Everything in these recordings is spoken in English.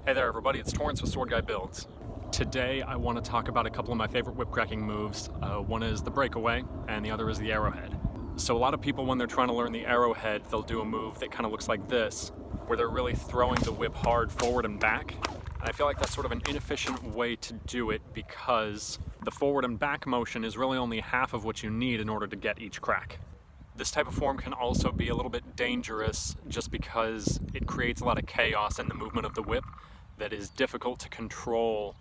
Hey there everybody, it's Torrance with Sword Guy Builds. Today I want to talk about a couple of my favorite whip cracking moves. One is the breakaway and the other is the arrowhead. So a lot of people, when they're trying to learn the arrowhead, they'll do a move that kind of looks like this, where they're really throwing the whip hard forward and back. And I feel like that's sort of an inefficient way to do it because the forward and back motion is really only half of what you need in order to get each crack. This type of form can also be a little bit dangerous just because it creates a lot of chaos in the movement of the whip that is difficult to control,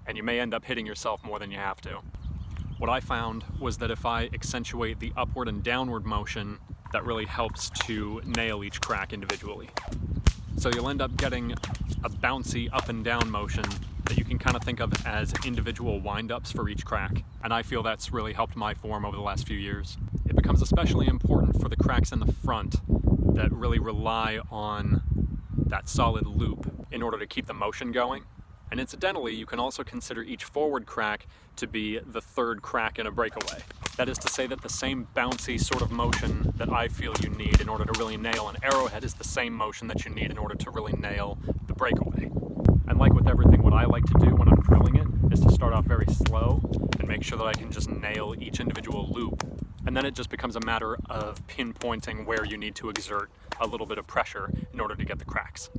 and you may end up hitting yourself more than you have to. What I found was that if I accentuate the upward and downward motion, that really helps to nail each crack individually. So you'll end up getting a bouncy up and down motion that you can kind of think of as individual wind-ups for each crack, and I feel that's really helped my form over the last few years. It becomes especially important for the cracks in the front that really rely on that solid loop in order to keep the motion going. And incidentally, you can also consider each forward crack to be the third crack in a breakaway. That is to say that the same bouncy sort of motion that I feel you need in order to really nail an arrowhead is the same motion that you need in order to really nail the breakaway. And like with everything, what I like to do when I'm drilling it is to start off very slow and make sure that I can just nail each individual loop. And then it just becomes a matter of pinpointing where you need to exert a little bit of pressure in order to get the cracks.